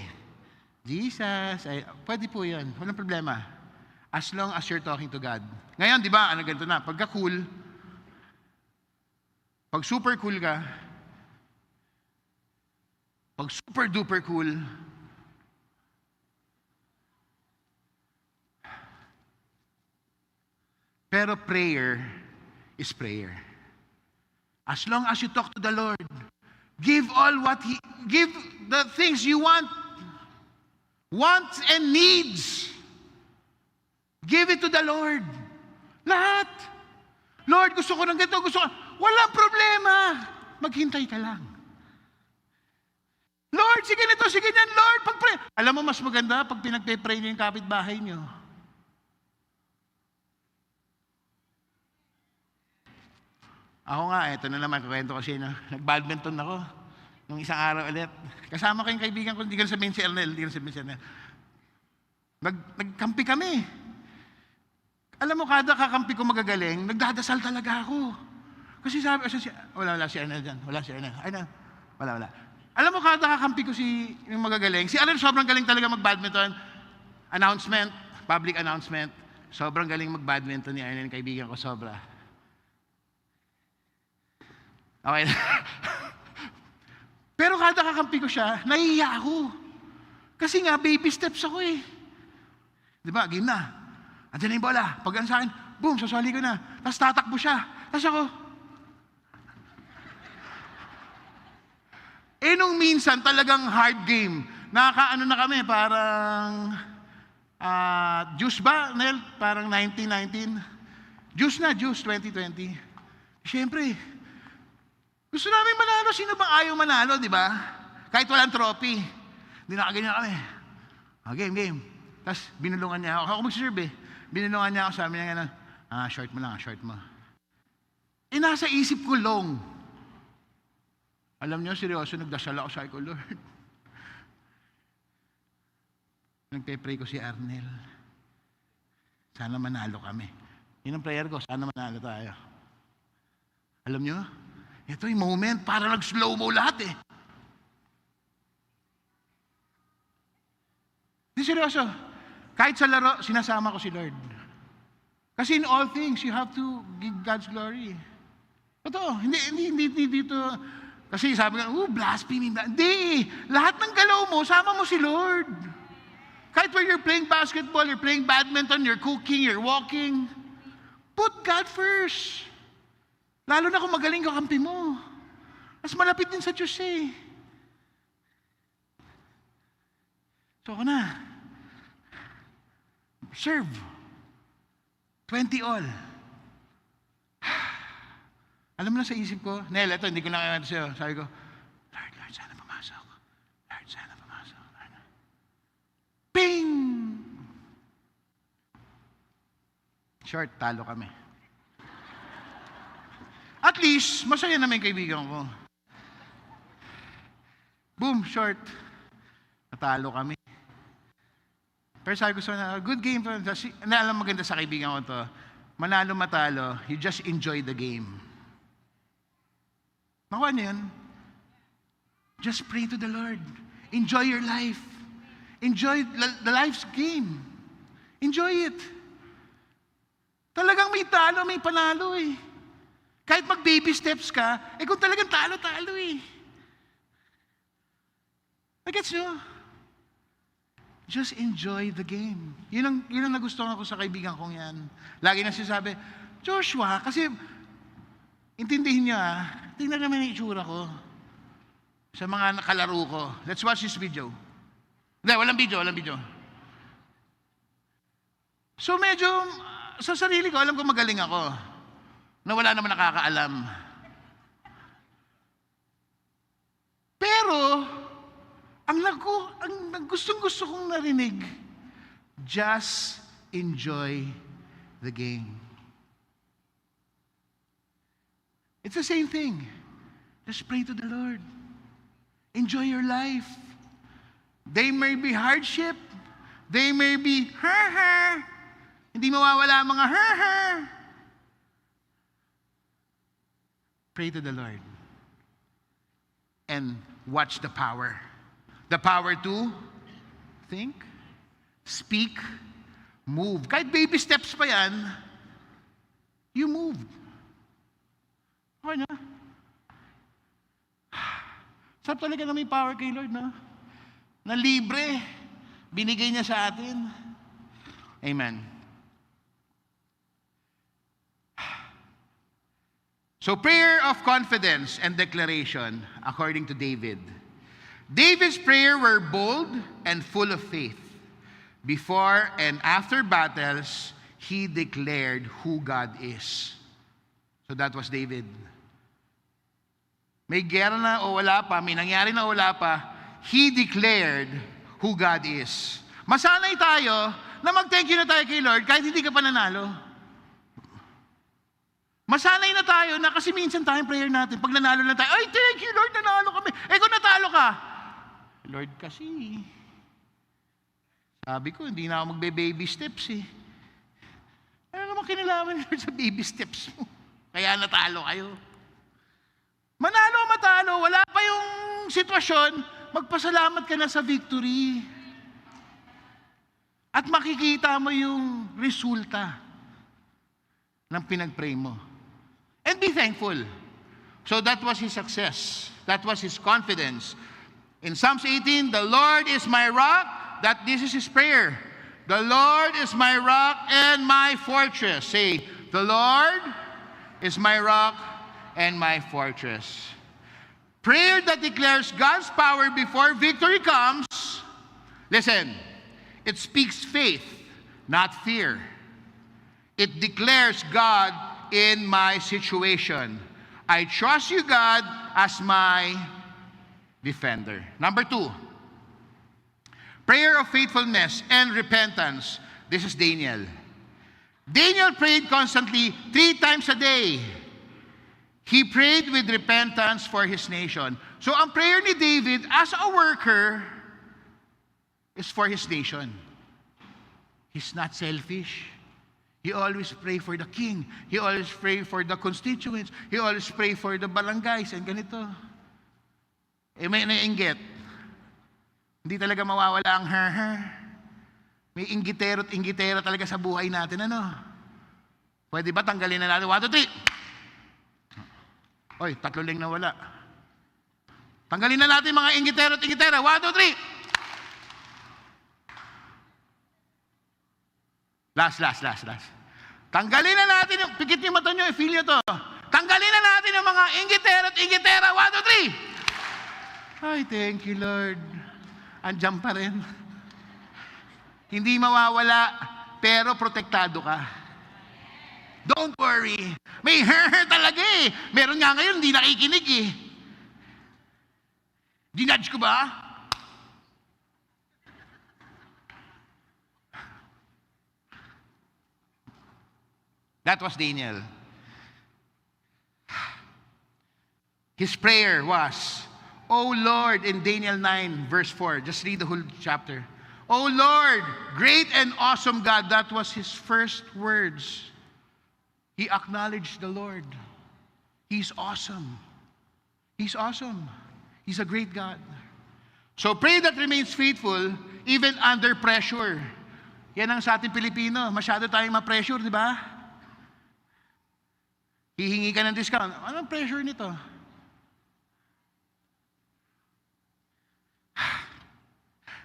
Jesus, pwede po yun, walang problema. As long as you're talking to God. Ngayon, di ba, ganito na, pagka cool, pag super cool ka, pag super duper cool, pero prayer is prayer. As long as you talk to the Lord, give the things you want, wants and needs. Give it to the Lord. Lahat. Lord, gusto ko ng ganito, gusto ko. Walang problema. Maghintay ka lang. Lord, sige nito, sige yan, Lord, pag-pray. Alam mo, mas maganda pag pinagpe-pray niyo yung kapitbahay niyo. Ako nga, eto na naman, kukwento ko siya, nag-badminton ako. Nung isang araw ulit. Kasama ko yung kaibigan ko, hindi ka sabihin si Ernel, Nagkampi kami. Alam mo, kada kakampi ko magagaling, nagdadasal talaga ako. Kasi sabi, wala si Arnel dyan. Wala si Arnel. Wala. Alam mo, kada kakampi ko yung magagaling, si Arnel sobrang galing talaga mag-badminton. Announcement, public announcement. Sobrang galing mag-badminton ni Arnel, kaibigan ko, sobra. Okay. Pero kada kakampi ko siya, nahihiya ako. Kasi nga, baby steps ako eh. Di ba, game na. Andiyan na yung bola. Pag sa akin, boom, sasali ko na. Tapos tatakbo siya. Tapos ako, nung minsan talagang hard game. Nakakaano na kami, parang, juice ba, Nel? Parang 1919. Juice 2020. Siyempre, gusto namin manalo. Sino bang ayaw manalo, di ba? Kahit walang trophy. Hindi nakaganyan kami. Game. Tapos binulungan niya ako. Ako mag-serve eh. Binulungan niya ako, sabi niya gano'n, short mo lang, short mo. Nasa isip ko long. Alam niyo, seryoso, nagdasal ako, sabi ko, Lord. Nagpe-pray ko si Arnel. Sana manalo kami. Yun ang prayer ko, sana manalo tayo. Alam niyo, ito yung moment, para nag-slow mo lahat eh. Di seryoso. Kahit sa laro, sinasama ko si Lord. Kasi in all things, you have to give God's glory. Totoo, hindi dito. Kasi sabi nga, blasphemy. Hindi, lahat ng galaw mo, sama mo si Lord. Kahit where you're playing basketball, you're playing badminton, you're cooking, you're walking, put God first. Lalo na kung magaling kakampi mo. Mas malapit din sa Diyos eh. So ako na. Serve. 20 all. Alam mo na sa isip ko, Nel, ito, hindi ko na kaya sa'yo. Sabi ko, Lord, sana pumasok. Lord, sana pumasok. Ping! Short, talo kami. At least, masaya naman yung kaibigan ko. Boom, short. Natalo kami. Pero sabi ko sana, good game. Alam maganda sa kaibigan ko to, manalo matalo, you just enjoy the game. Nakuha niyo yun? Just pray to the Lord. Enjoy your life. Enjoy the life's game. Enjoy it. Talagang may talo, may panalo eh. Kahit mag-baby steps ka, kung talagang talo eh. Nagets nyo? Just enjoy the game. Yun ang nagustuhan ko sa kaibigan kong yan. Lagi na sinasabi, Joshua, kasi intindihin niyo tingnan naman yung itsura ko sa mga nakalaro ko. Let's watch this video. Hindi, walang video. So medyo, sa sarili ko, alam ko magaling ako. Na wala naman nakakaalam. Pero, ang gustong-gusto kong narinig, just enjoy the game. It's the same thing. Just pray to the Lord. Enjoy your life. They may be hardship. They may be Hindi mawawala ang mga Pray to the Lord. And watch the power. The power to think, speak, move. Kahit baby steps pa yan, you move. Okay na? Sarap talaga na may power kay Lord, no? Na libre. Binigay niya sa atin. Amen. So prayer of confidence and declaration according to David. David's prayer were bold and full of faith. Before and after battles, he declared who God is. So that was David. May gera na o wala pa, may nangyari na o wala pa, he declared who God is. Masanay tayo na mag-thank you na tayo kay Lord kahit hindi ka pa nanalo. Masanay na tayo na kasi minsan tayong prayer natin, pag nanalo na tayo, ay thank you Lord, nanalo kami. Kung natalo ka, Lord kasi, sabi ko, hindi na ako magbe-baby steps eh. Ano naman kinalaman Lord sa baby steps mo? Kaya natalo kayo. Manalo o matalo, wala pa yung sitwasyon, magpasalamat ka na sa victory. At makikita mo yung resulta ng pinag-pray mo. And be thankful. So that was his success. That was his confidence. In Psalms 18, the Lord is my rock. This is his prayer. The Lord is my rock and my fortress. Say, the Lord is my rock and my fortress. Prayer that declares God's power before victory comes. Listen, it speaks faith, not fear. It declares God in my situation. I trust you, God, as my defender. Number 2, prayer of faithfulness and repentance. This is Daniel. Daniel prayed constantly 3 times a day. He prayed with repentance for his nation. So ang prayer ni David as a worker is for his nation. He's not selfish. He always pray for the king. He always pray for the constituents. He always pray for the barangays and ganito. May naiinggit. Hindi talaga mawawala ang May inggitero talaga sa buhay natin, ano? Pwede ba tanggalin na natin? 1, 2, 3. Oy, 3 lang na wala. Tanggalin na natin mga inggitero. 1, 2, 3. Last. Tanggalin na natin yung, pikit yung mata nyo, feel nyo to. Tanggalin na natin yung mga inggitera. 1, 2, 3. Ay, thank you, Lord. Andiyan pa rin. Hindi mawawala, pero protektado ka. Don't worry. May talaga eh. Meron nga ngayon, hindi nakikinig eh. Dinudge ko ba? That was Daniel. His prayer was, O Lord, in Daniel 9, verse 4, just read the whole chapter. O Lord, great and awesome God, that was his first words. He acknowledged the Lord. He's awesome. He's awesome. He's a great God. So pray that remains faithful even under pressure. Yan ang sa ating Pilipino. Masyado tayong ma-pressure, di ba? Hihingi ka ng discount. Anong pressure nito?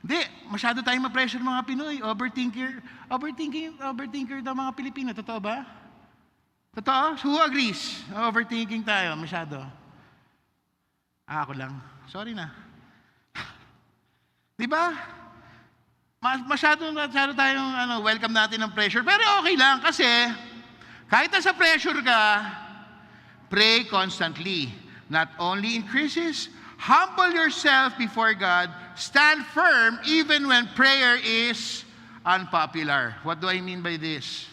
Hindi, masyado tayong ma-pressure mga Pinoy. Overthinker daw mga Pilipino. Totoo ba? Totoo? Who agrees? Overthinking tayo, masyado. Ako lang. Sorry na. Di ba? Masyado tayong welcome natin ng pressure. Pero okay lang kasi kahit nasa pressure ka, pray constantly. Not only increases, humble yourself before God, stand firm even when prayer is unpopular. What do I mean by this?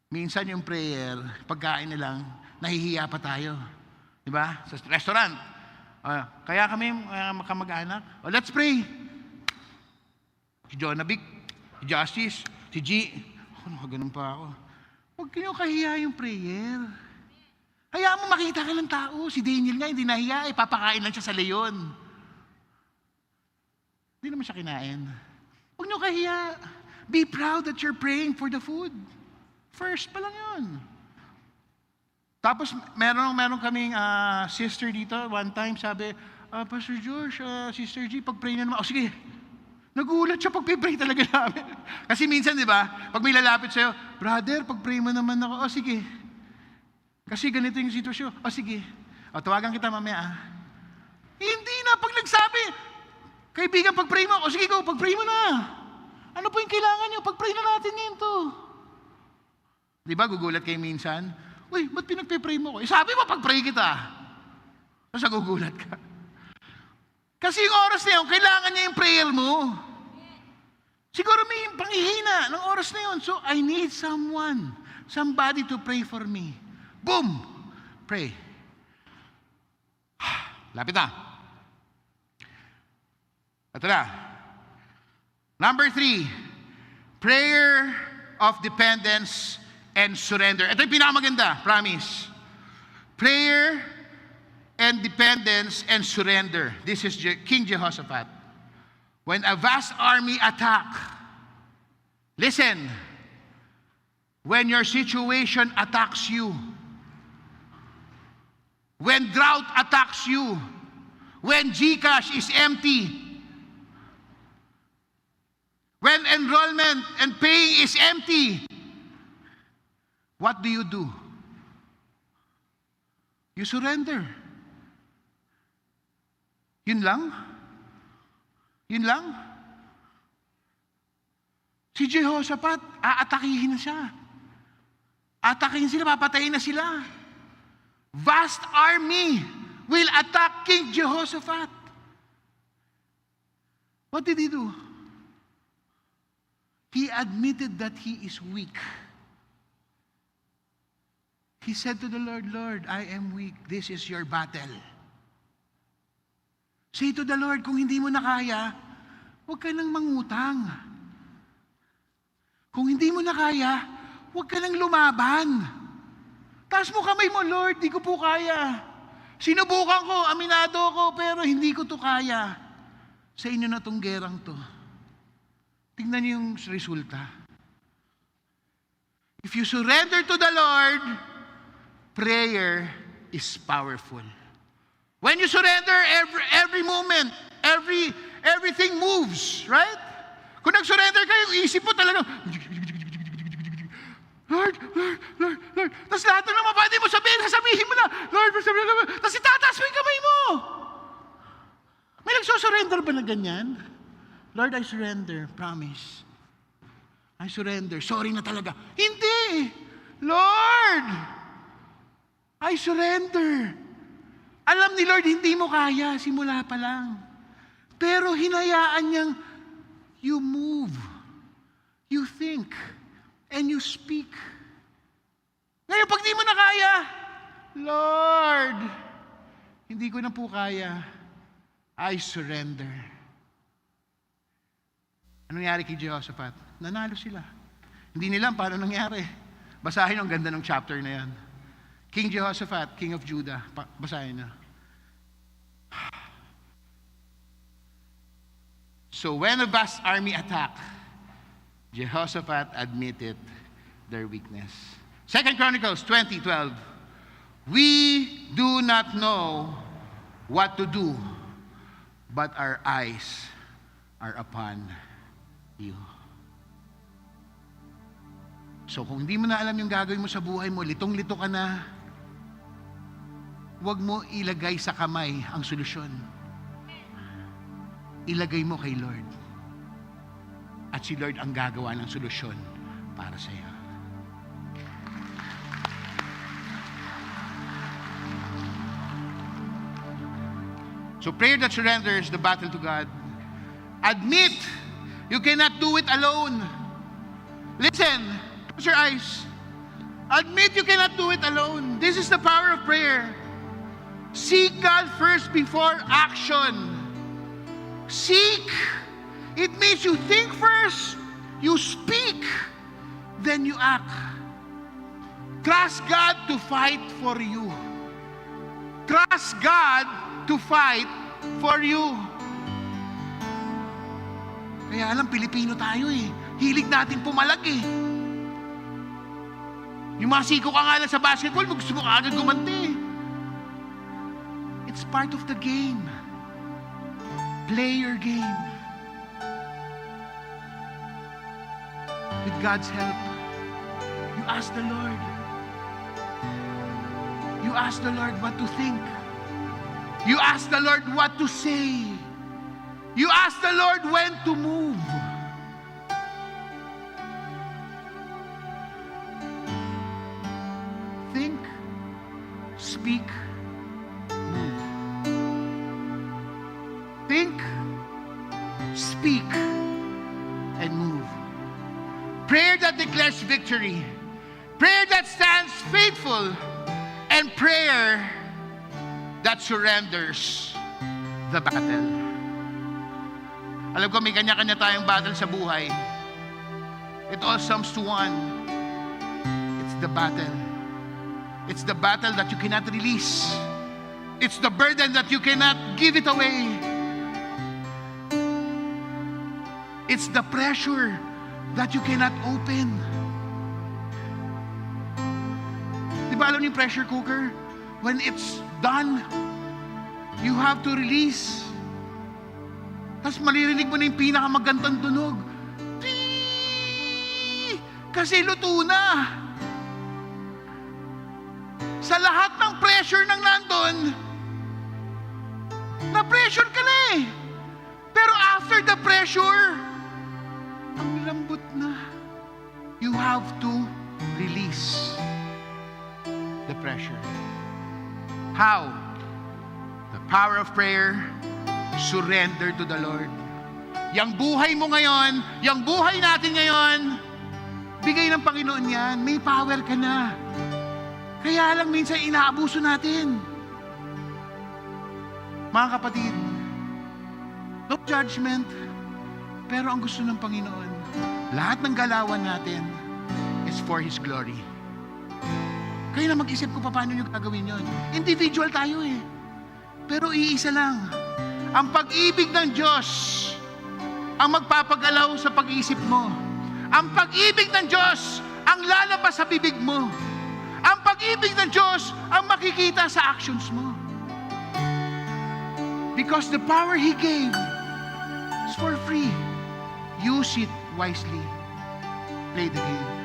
Minsan yung prayer, pagkain na lang, nahihiya pa tayo. Di ba? Sa restaurant. Kaya kami, makamag-anak, let's pray. Si Jonavic, si Justice, si G. Ganun pa ako. Huwag kayo kahiya yung prayer. Hayaan mo makita ka ng tao. Si Daniel nga, hindi nahiya. Papakain lang siya sa leon. Hindi naman siya kinain. Huwag niyo kahiya. Be proud that you're praying for the food. First pa lang yun. Tapos, meron kaming sister dito. One time, sabi, Pastor Josh, Sister G, pag-pray na naman. Sige. Nagulat siya pag-pray talaga namin. Kasi minsan, di ba, pag may lalapit sa'yo, brother, pag-pray mo naman ako. Sige. Kasi ganito yung sitwasyon. Sige. Tawagan kita mamaya. Hindi na. Pag nagsabi, kaibigan, pag-pray mo. Sige, go, pag-pray mo na. Ano po yung kailangan nyo? Pag-pray na natin ngayon to. Di ba, gugulat kayo minsan? Uy, ba't pinagpe-pray mo ko? Sabi mo, pag-pray kita. Tapos nagugulat ka. Kasi yung oras na yun, kailangan niya yung prayer mo. Siguro may panghihina ng oras na yun. So, I need somebody to pray for me. Boom! Pray. Lapit na. Ito na. Number 3, prayer of dependence and surrender. Ito yung pinakamaganda, promise. Prayer and dependence and surrender. This is King Jehoshaphat. When a vast army attack, listen, when your situation attacks you, when drought attacks you, when GCash is empty, when enrollment and paying is empty, what do? You surrender. Yun lang? Yun lang? Si Jehoshaphat, aatakihin na siya. Atakihin sila, papatayin na sila. Vast army will attack King Jehoshaphat. What did he do? He admitted that he is weak. He said to the Lord, Lord, I am weak. This is your battle. Say to the Lord, kung hindi mo na kaya, huwag ka nang mangutang. Kung hindi mo na kaya, huwag ka nang lumaban. Taas mo kamay mo, Lord, di ko po kaya. Sinubukan ko, aminado ko, pero hindi ko to kaya. Sa inyo na tong gerang to. Tingnan niyo yung resulta. If you surrender to the Lord, prayer is powerful. When you surrender, every moment, everything moves, right? Kung nag-surrender kayo, isip mo talaga, Lord. Tapos lahat ng naman pwede mo sabihin mo na, Lord, tapos itataas mo yung kamay mo. May nagsusurrender ba na ganyan? Lord, I surrender, promise. I surrender, sorry na talaga. Hindi! Lord! I surrender. Alam ni Lord, hindi mo kaya, simula pa lang. Pero hinayaan niyang, you move, you think, and you speak. Ngayon, pag di mo na kaya, Lord, hindi ko na po kaya, I surrender. Anong nangyari kay Jehoshaphat? Nanalo sila. Hindi nila paano nangyari. Basahin ang ganda ng chapter na yan. King Jehoshaphat, King of Judah. Basahin na. So when a vast army attacked, Jehoshaphat admitted their weakness. 2 Chronicles 20:12. We do not know what to do, but our eyes are upon you. So kung hindi mo na alam yung gagawin mo sa buhay mo, litong-lito ka na, huwag mo ilagay sa kamay ang solusyon. Ilagay mo kay Lord. At si Lord ang gagawa ng solusyon para sa iyo. So prayer that surrenders the battle to God. Admit you cannot do it alone. Listen, close your eyes. Admit you cannot do it alone. This is the power of prayer. Seek God first before action. Seek. It means you think first, you speak, then you act. Trust God to fight for you. Trust God to fight for you. Kaya alam, Pilipino tayo eh. Hilig natin pumalag eh. Yung mga siko ka nga lang sa basketball, gusto mo agad gumanti. It's part of the game. Play your game. With God's help, you ask the Lord. You ask the Lord what to think. You ask the Lord what to say. You ask the Lord when to move. Think, speak, move. Think, speak, and move. Prayer that declares victory. Prayer that stands faithful. And prayer that surrenders the battle. Alam ko, may kanya-kanya tayong battle sa buhay. It all sums to one. It's the battle. It's the battle that you cannot release. It's the burden that you cannot give it away. It's the pressure that you cannot open. Di ba alam niyo yung pressure cooker? When it's done, you have to release. Tapos maririnig mo na yung pinakamagandang tunog. Tii! Kasi luto na. Sa lahat ng pressure ng nandun, na-pressure ka na eh. Pero after the pressure, ang lambot na. You have to release the pressure. How? The power of prayer, surrender to the Lord. Yang buhay mo ngayon, yang buhay natin ngayon, bigay ng Panginoon yan. May power ka na. Kaya lang minsan inaabuso natin. Mga kapatid, no judgment, pero ang gusto ng Panginoon, lahat ng galawan natin is for His glory. Kayo na mag-isip ko paano nyo gagawin yun. Individual tayo eh. Pero iisa lang. Ang pag-ibig ng Diyos ang magpapagalaw sa pag-iisip mo. Ang pag-ibig ng Diyos ang lalabas sa bibig mo. Ang pag-ibig ng Diyos ang makikita sa actions mo. Because the power He gave is for free. Use it wisely. Play the game.